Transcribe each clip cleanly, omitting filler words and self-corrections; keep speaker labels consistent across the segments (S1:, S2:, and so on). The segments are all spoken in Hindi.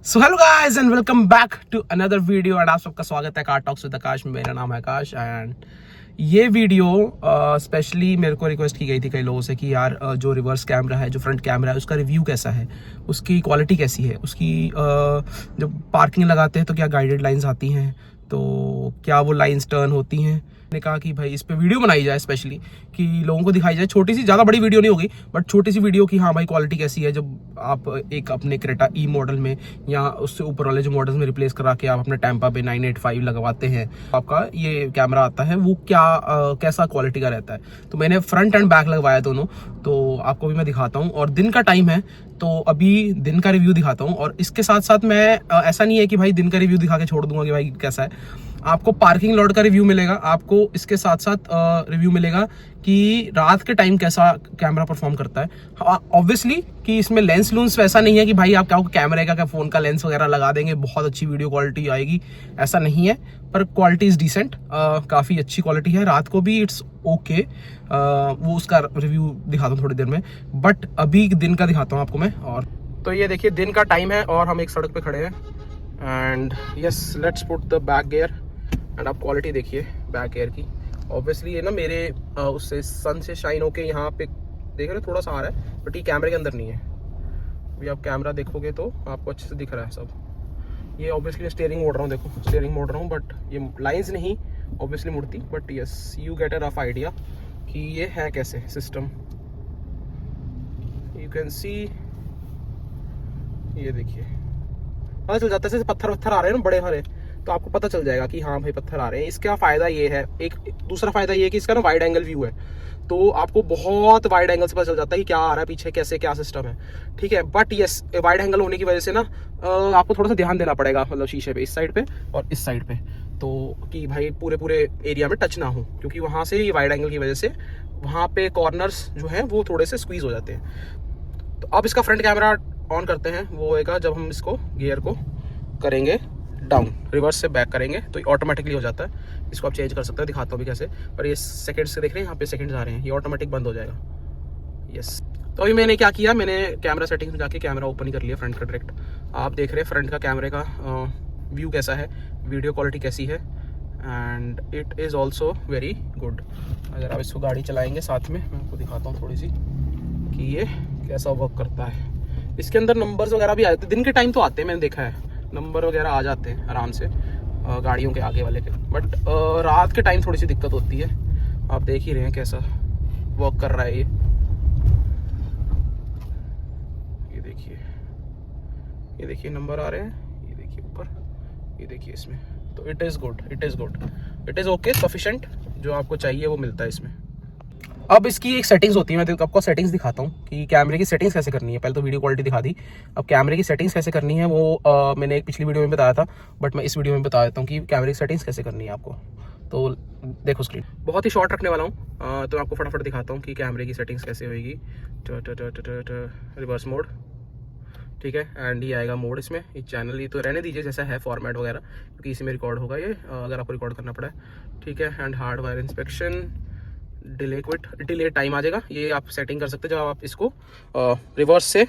S1: So hello guys and welcome back to another video and आप सबका स्वागत है कार टॉक्स विद आकाश में। मेरा नाम है आकाश एंड ये वीडियो स्पेशली मेरे को रिक्वेस्ट की गई थी कई लोगों से कि यार जो रिवर्स कैमरा है, जो फ्रंट कैमरा है, उसका रिव्यू कैसा है, उसकी क्वालिटी कैसी है, उसकी जब पार्किंग लगाते हैं तो क्या गाइडेड लाइंस आती हैं, तो क्या वो लाइंस टर्न होती हैं। मैंने कहा कि भाई इस पे वीडियो बनाई जाए स्पेशली कि लोगों को दिखाई जाए। छोटी सी, ज़्यादा बड़ी वीडियो नहीं होगी बट छोटी सी वीडियो कि हाँ भाई क्वालिटी कैसी है जब आप एक अपने क्रेटा ई मॉडल में या उससे ऊपर वाले जो मॉडल्स में रिप्लेस करा के आप अपने टेम्पा पे 985 लगवाते हैं, आपका ये कैमरा आता है वो क्या कैसा क्वालिटी का रहता है। तो मैंने फ्रंट एंड बैक लगवाया दोनों, तो आपको भी मैं दिखाता हूँ। और दिन का टाइम है तो अभी दिन का रिव्यू दिखाता हूँ। और इसके साथ साथ मैं ऐसा नहीं है कि भाई दिन का रिव्यू दिखा के छोड़ दूंगा कि भाई कैसा है। आपको पार्किंग लॉट का रिव्यू मिलेगा, आपको इसके साथ साथ रिव्यू मिलेगा कि रात के टाइम कैसा कैमरा परफॉर्म करता है। ऑब्वियसली कि इसमें लेंस लूंस वैसा नहीं है कि भाई आप क्या कैमरे का क्या फोन का लेंस वगैरह लगा देंगे बहुत अच्छी वीडियो क्वालिटी आएगी, ऐसा नहीं है। पर क्वालिटी इज डिसेंट, काफ़ी अच्छी क्वालिटी है। रात को भी इट्स ओके। वो उसका रिव्यू दिखाता हूँ थोड़ी देर में, बट अभी दिन का दिखाता हूँ आपको मैं। और तो ये देखिए दिन का टाइम है और हम एक सड़क पे खड़े हैं and yes let's put the back gear and आप क्वालिटी देखिए बैक एयर की। ऑब्वियसली ये ना मेरे उससे सन से शाइन होके यहाँ पे देख रहे थोड़ा सा आ रहा है, बट ये कैमरे के अंदर नहीं है। अभी आप कैमरा देखोगे तो आपको अच्छे से दिख रहा है सब। ये ऑब्वियसली मैं स्टीयरिंग मोड़ रहा हूँ, देखो स्टीयरिंग मोड़ रहा हूँ, बट ये लाइंस नहीं ऑब्वियसली मुड़ती, but yes you get a rough idea कि ये है कैसे सिस्टम। यू कैन सी, ये देखिए पता चल जाता है। जैसे पत्थर वत्थर आ रहे हैं ना बड़े हरे, तो आपको पता चल जाएगा कि हाँ भाई पत्थर आ रहे हैं। इसका फायदा ये है, एक दूसरा फायदा ये है कि इसका ना वाइड एंगल व्यू है, तो आपको बहुत वाइड एंगल से पता चल जाता है कि क्या आ रहा है पीछे, कैसे क्या सिस्टम है, ठीक है। बट यस वाइड एंगल होने की वजह से ना आपको थोड़ा सा ध्यान देना पड़ेगा, मतलब शीशे पे इस साइड पे और इस साइड पे, तो कि भाई पूरे एरिया में टच ना हो, क्योंकि वहाँ से ये वाइड एंगल की वजह से वहाँ पे कॉर्नर्स जो हैं वो थोड़े से स्क्वीज हो जाते हैं। तो अब इसका फ्रंट कैमरा ऑन करते हैं, वो होएगा जब हम इसको गियर को करेंगे डाउन, रिवर्स से बैक करेंगे तो ये ऑटोमेटिकली हो जाता है। इसको आप चेंज कर सकते हैं, दिखाता हूँ भी कैसे। पर ये सेकंड्स से देख रहे हैं, यहाँ पे सेकंड्स आ रहे हैं, ये ऑटोमेटिक बंद हो जाएगा। यस, तो अभी मैंने क्या किया, मैंने कैमरा सेटिंग्स में जाके कैमरा ओपन ही कर लिया फ्रंट का डायरेक्ट। आप देख रहे हैं फ्रंट का कैमरे का व्यू कैसा है, वीडियो क्वालिटी कैसी है, and it is also very good. अगर आप इसको गाड़ी चलाएँगे साथ में, मैं आपको दिखाता हूँ थोड़ी सी कि ये कैसा वर्क करता है। इसके अंदर नंबर्स वगैरह भी आ जाते हैं, दिन के टाइम तो आते हैं, मैंने देखा है नंबर वगैरह आ जाते हैं आराम से गाड़ियों के आगे वाले के, बट रात के टाइम थोड़ी सी दिक्कत होती है। आप देख ही रहे हैं कैसा वर्क कर रहा है ये देखिए, ये देखिए नंबर आ रहे हैं, ये देखिए ऊपर, ये देखिए इसमें। तो it is good, it is good, it is okay, sufficient, जो आपको चाहिए वो मिलता है इसमें। अब इसकी एक सेटिंग्स होती है, मैं आपको सेटिंग्स दिखाता हूँ कि कैमरे की सेटिंग्स कैसे करनी है। पहले तो वीडियो क्वालिटी दिखा दी, अब कैमरे की सेटिंग्स कैसे करनी है वो मैंने एक पिछली वीडियो में बताया था, बट मैं इस वीडियो में बता देता हूँ कि कैमरे की सेटिंग्स कैसे करनी है आपको। तो देखो स्क्रीन बहुत ही शॉर्ट रखने वाला हूँ, तो आपको फटाफट दिखाता हूँ कि कैमरे की सेटिंग्स कैसे होगी। रिवर्स मोड, ठीक है, एंड ये आएगा मोड इसमें, ये चैनल ये तो रहने दीजिए जैसा है फॉर्मेट वगैरह, क्योंकि इसी में रिकॉर्ड होगा ये अगर आपको रिकॉर्ड करना पड़ा है, ठीक है। And hardware inspection, delay quit, delay time आ जाएगा, ये आप सेटिंग कर सकते हैं। जब आप इसको रिवर्स से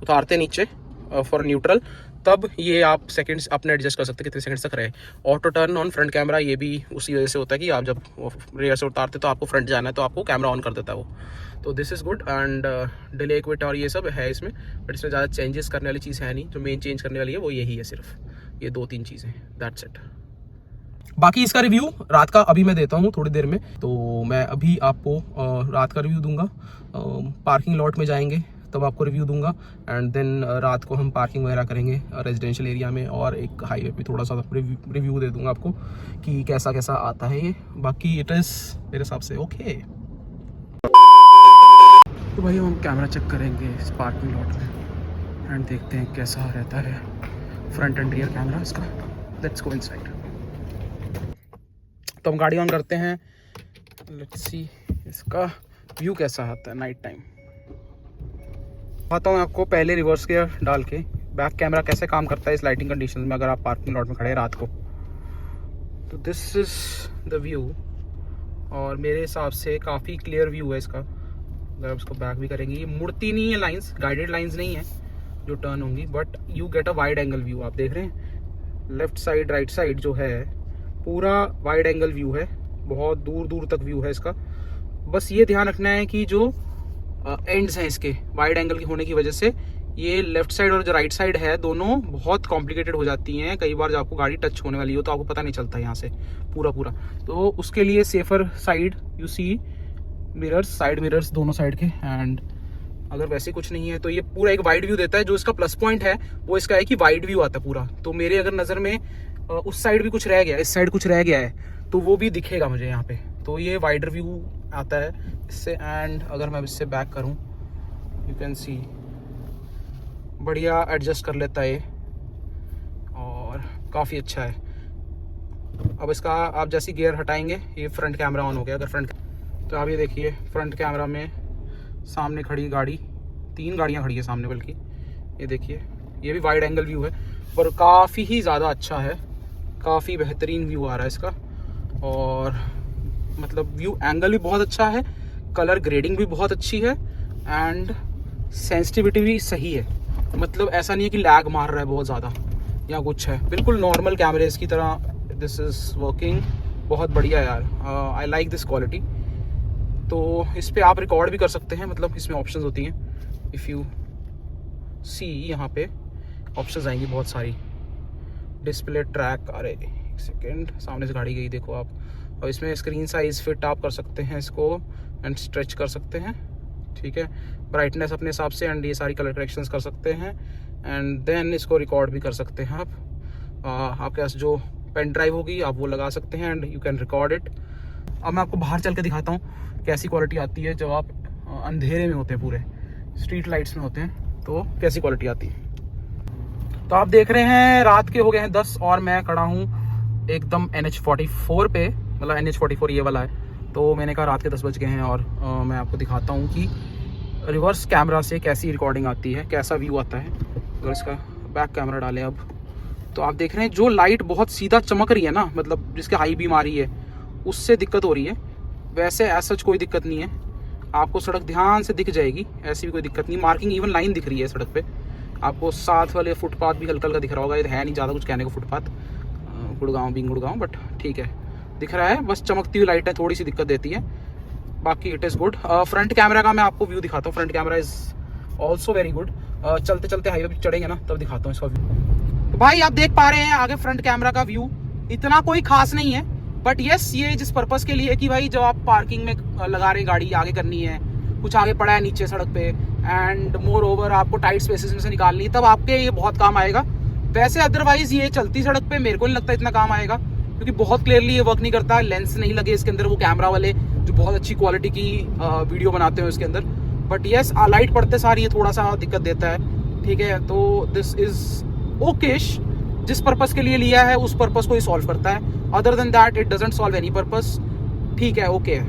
S1: उतारते नीचे फॉर न्यूट्रल, तब ये आप सेकंड्स अपने एडजस्ट कर सकते हैं कितने सेकंड्स तक रहे। Auto turn on front camera, ये भी उसी वजह से होता है कि आप जब रियर से उतारते तो आपको फ्रंट जाना है तो आपको कैमरा ऑन कर देता है वो। तो this is good. And delay quit और ये सब है इसमें, बट इसमें ज़्यादा चेंजेस करने वाली चीज़ है नहीं। जो मेन चेंज करने वाली है वो यही है, सिर्फ ये 2-3 चीज़ें, दैट्स इट। बाकी इसका रिव्यू रात का अभी मैं देता हूँ थोड़ी देर में, तो मैं अभी आपको रात का रिव्यू दूंगा। पार्किंग लॉट में जाएंगे तब आपको रिव्यू दूंगा, एंड देन रात को हम पार्किंग वगैरह करेंगे रेजिडेंशियल एरिया में, और एक हाईवे पे थोड़ा सा रिव्यू दे दूंगा आपको कि कैसा कैसा आता है ये। बाकी इट इज़ मेरे हिसाब से ओके। तो भाई हम कैमरा चेक करेंगे इस पार्किंग लॉट में एंड देखते हैं कैसा रहता है फ्रंट एंड रियर कैमरा इसका। Let's go inside. तो हम गाड़ी ऑन करते हैं, लेट्स सी इसका व्यू कैसा आता है नाइट टाइम। बताता हूँ आपको पहले रिवर्स गियर डाल के बैक कैमरा कैसे काम करता है इस लाइटिंग कंडीशन में, अगर आप पार्किंग लॉट में खड़े हैं रात को। तो दिस इज द व्यू, और मेरे हिसाब से काफ़ी क्लियर व्यू है इसका। अगर आप इसको बैक भी करेंगे, ये मुड़ती नहीं है लाइंस, गाइडेड लाइंस नहीं है, जो टर्न होंगी, but you get a wide angle view. आप देख रहे हैं लेफ्ट साइड राइट साइड जो है पूरा वाइड एंगल व्यू है, बहुत दूर दूर तक व्यू है इसका। बस ये ध्यान रखना है कि जो एंड्स हैं इसके वाइड एंगल के होने की वजह से ये लेफ्ट साइड और जो राइट साइड है दोनों बहुत कॉम्प्लिकेटेड हो जाती हैं। कई बार जब आपको गाड़ी टच होने वाली हो तो आपको पता नहीं चलता यहाँ से पूरा। तो उसके लिए safer side you see mirrors, side mirrors दोनों साइड के। एंड अगर वैसे कुछ नहीं है तो ये पूरा एक वाइड व्यू देता है। जो इसका प्लस पॉइंट है वो इसका है कि वाइड व्यू आता है पूरा। तो मेरे अगर नज़र में उस साइड भी कुछ रह गया, इस साइड कुछ रह गया है तो वो भी दिखेगा मुझे यहाँ पे। तो ये वाइडर व्यू आता है इससे। एंड अगर मैं इससे बैक करूँ यू कैन सी बढ़िया एडजस्ट कर लेता है और काफ़ी अच्छा है। अब इसका आप जैसी गियर हटाएंगे ये फ्रंट कैमरा ऑन हो गया। अगर फ्रंट तो आप ये देखिए फ्रंट कैमरा में सामने खड़ी गाड़ी, 3 गाड़ियाँ खड़ी है सामने, बल्कि ये देखिए ये भी वाइड एंगल व्यू है पर काफ़ी ही ज़्यादा अच्छा है, काफ़ी बेहतरीन व्यू आ रहा है इसका। और मतलब व्यू एंगल भी बहुत अच्छा है, कलर ग्रेडिंग भी बहुत अच्छी है एंड सेंसिटिविटी भी सही है। मतलब ऐसा नहीं है कि लैग मार रहा है बहुत ज़्यादा या कुछ है, बिल्कुल नॉर्मल कैमरेज की तरह दिस इज़ वर्किंग। बहुत बढ़िया यार, आई लाइक दिस क्वालिटी। तो इस पर आप रिकॉर्ड भी कर सकते हैं, मतलब इसमें ऑप्शंस होती हैं। इफ़ यू सी यहाँ पे ऑप्शंस आएंगी बहुत सारी, डिस्प्ले ट्रैक, अरे एक सेकेंड सामने से गाड़ी गई देखो आप। और इसमें स्क्रीन साइज फिट आप कर सकते हैं इसको एंड स्ट्रेच कर सकते हैं, ठीक है। ब्राइटनेस अपने हिसाब से एंड ये सारी कलर करेक्शंस कर सकते हैं एंड देन इसको रिकॉर्ड भी कर सकते हैं आप। आपके पास जो पेन ड्राइव होगी आप वो लगा सकते हैं and you can record it. अब मैं आपको बाहर चल के दिखाता हूँ कैसी क्वालिटी आती है जब आप अंधेरे में होते हैं, पूरे स्ट्रीट लाइट्स में होते हैं तो कैसी क्वालिटी आती है। तो आप देख रहे हैं रात के हो गए हैं 10 और मैं खड़ा हूँ एकदम NH44 पे, मतलब NH44 ये वाला है। तो मैंने कहा रात के 10 बज गए हैं और मैं आपको दिखाता हूँ कि रिवर्स कैमरा से कैसी रिकॉर्डिंग आती है, कैसा व्यू आता है। अगर इसका बैक कैमरा डालें अब तो आप देख रहे हैं जो लाइट बहुत सीधा चमक रही है ना, मतलब जिसके हाई बीम आ रही है उससे दिक्कत हो रही है। वैसे एज सच कोई दिक्कत नहीं है, आपको सड़क ध्यान से दिख जाएगी, ऐसी भी कोई दिक्कत नहीं। मार्किंग इवन लाइन दिख रही है सड़क पे आपको। साथ वाले फुटपाथ भी हल्का हल्का दिख रहा होगा, ये है नहीं ज़्यादा कुछ कहने को footpath, Gurgaon being Gurgaon, but ठीक है दिख रहा है। बस चमकती हुई लाइटें थोड़ी सी दिक्कत देती है, बाकी it is good. Front camera का मैं आपको व्यू दिखाता हूँ। Front camera is also very good. चलते चलते हाईवे पे चढ़ेंगे ना तब दिखाता हूँ इसका व्यू। तो भाई आप देख पा रहे हैं आगे फ्रंट कैमरा का व्यू इतना कोई खास नहीं है, बट यस ये जिस पर्पस के लिए कि भाई जब आप पार्किंग में लगा रहे गाड़ी आगे करनी है, कुछ आगे पड़ा है नीचे सड़क पे एंड मोर ओवर आपको टाइट स्पेसेस में से निकालनी है, तब आपके ये बहुत काम आएगा। वैसे अदरवाइज ये चलती सड़क पे मेरे को नहीं लगता इतना काम आएगा, क्योंकि बहुत क्लियरली ये वर्क नहीं करता। लेंस नहीं लगे इसके अंदर वो कैमरा वाले जो बहुत अच्छी क्वालिटी की वीडियो बनाते हैं उसके अंदर। बट यस लाइट पड़ते सार ये थोड़ा सा दिक्कत देता है, ठीक है। तो दिस इज ओकेश, जिस पर्पस के लिए लिया है उस पर्पस को ही सॉल्व करता है। Other than that it doesn't solve any purpose, ठीक है, ओके है।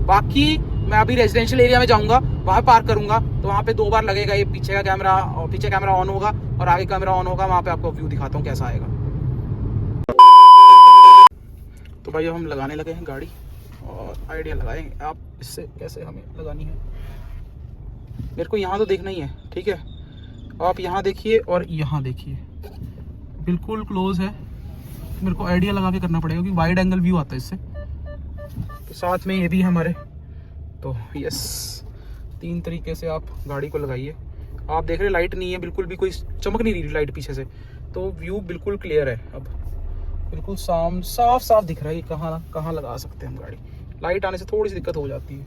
S1: बाकी मैं अभी रेजिडेंशियल एरिया में जाऊंगा, वहाँ पार्क करूंगा तो वहाँ पे 2 बार लगेगा ये पीछे का कैमरा, और पीछे कैमरा ऑन होगा और आगे कैमरा ऑन होगा। वहाँ पे आपको व्यू दिखाता हूँ कैसा आएगा। तो भाई हम लगाने लगे हैं गाड़ी और आइडिया लगाएंगे आप इससे कैसे हमें लगानी है। मेरे को यहाँ तो देखना ही है, ठीक है। आप यहाँ देखिए और यहाँ देखिए, बिल्कुल क्लोज है। मेरे को आइडिया लगा के करना पड़ेगा क्योंकि वाइड एंगल व्यू आता है इससे। तो साथ में ये भी हमारे, तो यस 3 तरीके से आप गाड़ी को लगाइए। आप देख रहे लाइट नहीं है, बिल्कुल भी कोई चमक नहीं रही लाइट पीछे से, तो व्यू बिल्कुल क्लियर है। अब बिल्कुल साफ साफ दिख रहा है कहाँ लगा सकते हैं हम गाड़ी। लाइट आने से थोड़ी सी दिक्कत हो जाती है,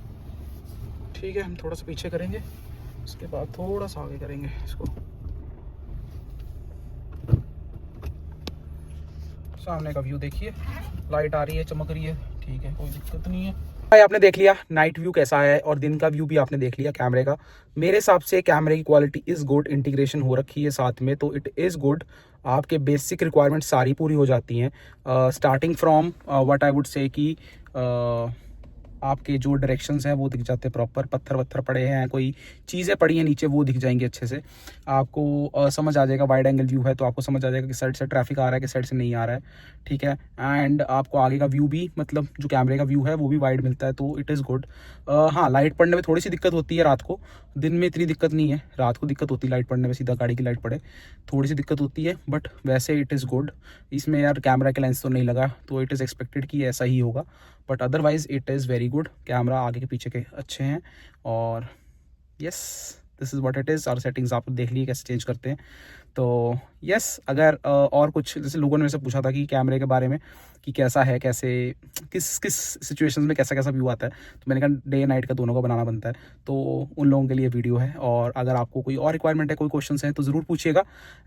S1: ठीक है। हम थोड़ा सा पीछे करेंगे, उसके बाद थोड़ा सा आगे करेंगे इसको। सामने का व्यू देखिए, लाइट आ रही है, चमक रही है, ठीक है, कोई दिक्कत नहीं है। भाई आपने देख लिया नाइट व्यू कैसा है और दिन का व्यू भी आपने देख लिया कैमरे का। मेरे हिसाब से कैमरे की क्वालिटी इज़ गुड, इंटीग्रेशन हो रखी है साथ में, तो इट इज़ गुड। आपके बेसिक रिक्वायरमेंट सारी पूरी हो जाती हैं, starting from what I would say कि
S2: आपके जो डायरेक्शंस हैं वो दिख जाते हैं प्रॉपर, पत्थर वत्थर पड़े हैं, कोई चीज़ें पड़ी हैं नीचे वो दिख जाएंगी अच्छे से। आपको समझ आ जाएगा, वाइड एंगल व्यू है तो आपको समझ आ जाएगा किस साइड से ट्रैफिक आ रहा है, किस साइड से नहीं आ रहा है, ठीक है। एंड आपको आगे का व्यू भी, मतलब जो कैमरे का व्यू है वो भी वाइड मिलता है, तो इट इज़ गुड। हाँ, लाइट पड़ने में थोड़ी सी दिक्कत होती है रात को, दिन में इतनी दिक्कत नहीं है, रात को दिक्कत होती है लाइट पड़ने में, सीधा गाड़ी की लाइट पड़े थोड़ी सी दिक्कत होती है, बट वैसे इट इज़ गुड। इसमें यार कैमरा के लेंस तो नहीं लगा, तो इट इज़ एक्सपेक्टेड कि ऐसा ही होगा, but otherwise it is very good. Camera आगे के पीछे के अच्छे हैं, और yes, this is what it is. और सेटिंग्स आप देख लिए कैसे चेंज करते हैं। तो यस, अगर और कुछ, जैसे लोगों ने मेरे से पूछा था कि कैमरे के बारे में कि कैसा है, कैसे किस किस सिचुएशंस में कैसा कैसा व्यू आता है, तो मैंने कहा डे नाइट का दोनों का बनाना बनता है, तो उन लोगों के लिए वीडियो है। और अगर आपको कोई और रिक्वायरमेंट है, कोई क्वेश्चंस हैं तो ज़रूर पूछिएगा।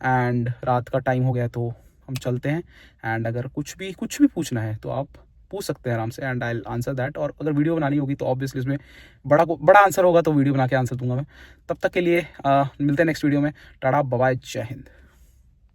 S2: एंड रात का टाइम हो गया तो हम चलते हैं। एंड अगर कुछ भी पूछना है तो आप पूछ सकते हैं आराम से, and I will answer that. और अगर वीडियो बनानी होगी तो ऑब्वियसली उसमें बड़ा आंसर होगा तो वीडियो बना के आंसर दूंगा मैं। तब तक के लिए मिलते हैं नेक्स्ट वीडियो में। टाटा बाय बाय, जय हिंद।